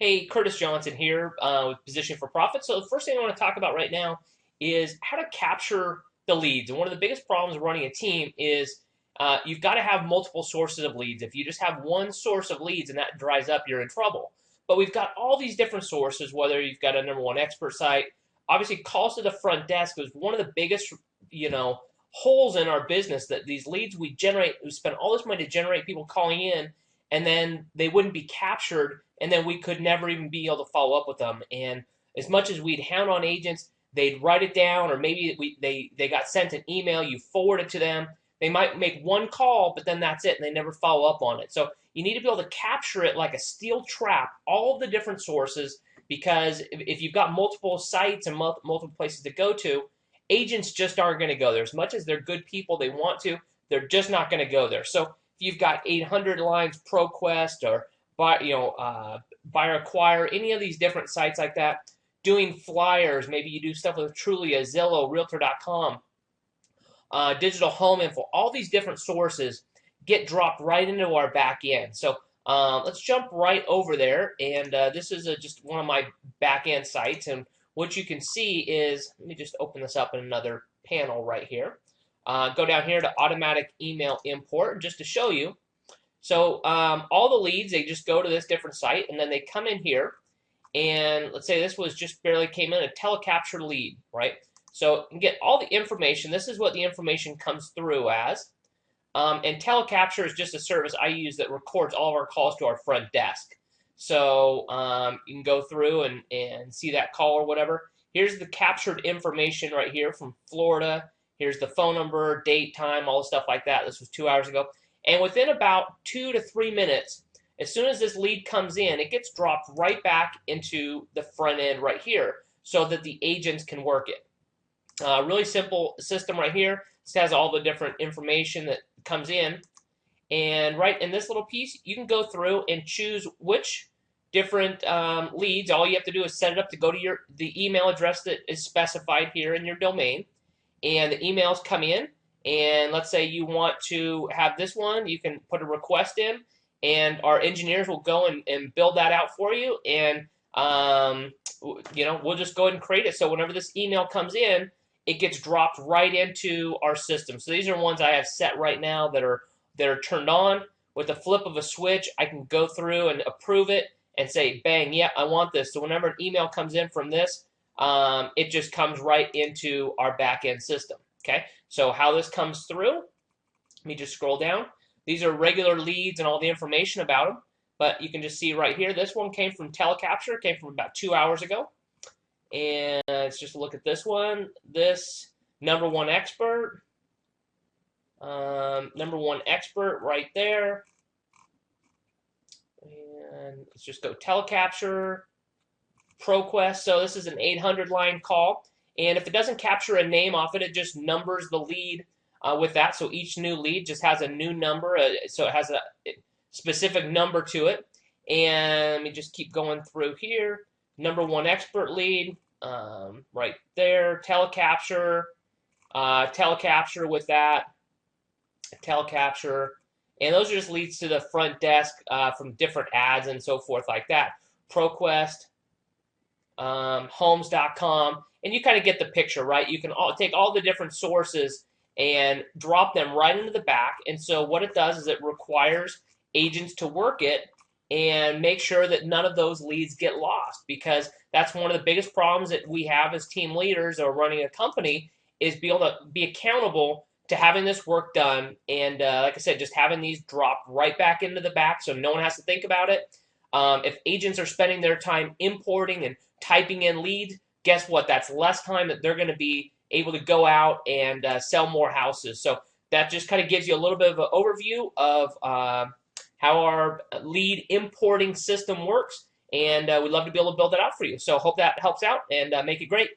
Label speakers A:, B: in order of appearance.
A: Hey, Curtis Johnson here with Position for Profit. So the first thing I want to talk about right now is how to capture the leads. And one of the biggest problems of running a team is you've got to have multiple sources of leads. If you just have one source of leads and that dries up, you're in trouble. But we've got all these different sources, whether you've got a number one expert site. Obviously, calls to the front desk is one of the biggest, holes in our business, that these leads we generate, we spend all this money to generate people calling in, and then they wouldn't be captured, and then we could never even be able to follow up with them. And as much as we'd hound on agents, they'd write it down, or maybe they got sent an email, you forward it to them. They might make one call, but then that's it, and they never follow up on it. So you need to be able to capture it like a steel trap, all the different sources, because if you've got multiple sites and multiple places to go to, agents just aren't going to go there. As much as they're good people, they want to, they're just not going to go there. So if you've got 800 lines, ProQuest, or Buyer Acquire, any of these different sites like that, doing flyers, maybe you do stuff with Trulia, Zillow, Realtor.com, Digital Home Info, all these different sources get dropped right into our back end. So let's jump right over there, and this is just one of my back end sites, and what you can see is, let me just open this up in another panel right here. Go down here to automatic email import just to show you. So all the leads, they just go to this different site, and then they come in here, and let's say this was just barely came in, a telecapture lead, right? So you can get all the information. This is what the information comes through as. And telecapture is just a service I use that records all of our calls to our front desk. So you can go through and see that call or whatever. Here's the captured information right here from Florida. Here's the phone number, date, time, all the stuff like that. This was 2 hours ago. And within about 2 to 3 minutes, as soon as this lead comes in, it gets dropped right back into the front end right here so that the agents can work it. Really simple system right here. This has all the different information that comes in. And right in this little piece, you can go through and choose which different leads. All you have to do is set it up to go to the email address that is specified here in your domain. And the emails come in. And let's say you want to have this one, you can put a request in, and our engineers will go and build that out for you. And we'll just go ahead and create it. So whenever this email comes in, it gets dropped right into our system. So these are ones I have set right now that are turned on. With the flip of a switch, I can go through and approve it and say, bang, yeah, I want this. So whenever an email comes in from this, it just comes right into our back-end system. Okay, so how this comes through, let me just scroll down. These are regular leads and all the information about them, but you can just see right here, this one came from telecapture, came from about 2 hours ago. And let's just look at this one. This number one expert right there. And let's just go telecapture, ProQuest. So this is an 800 line call. And if it doesn't capture a name off it, it just numbers the lead with that. So each new lead just has a new number. So it has a specific number to it. And let me just keep going through here. Number one expert lead, right there. Telecapture, telecapture with that. Telecapture. And those are just leads to the front desk from different ads and so forth like that. ProQuest, Homes.com. And you kind of get the picture, right? You can take all the different sources and drop them right into the back. And so what it does is it requires agents to work it and make sure that none of those leads get lost, because that's one of the biggest problems that we have as team leaders or running a company, is be able to be accountable to having this work done. And like I said, just having these drop right back into the back so no one has to think about it. If agents are spending their time importing and typing in leads, guess what? That's less time that they're going to be able to go out and sell more houses. So that just kind of gives you a little bit of an overview of how our lead importing system works. And we'd love to be able to build it out for you. So hope that helps out, and make it great.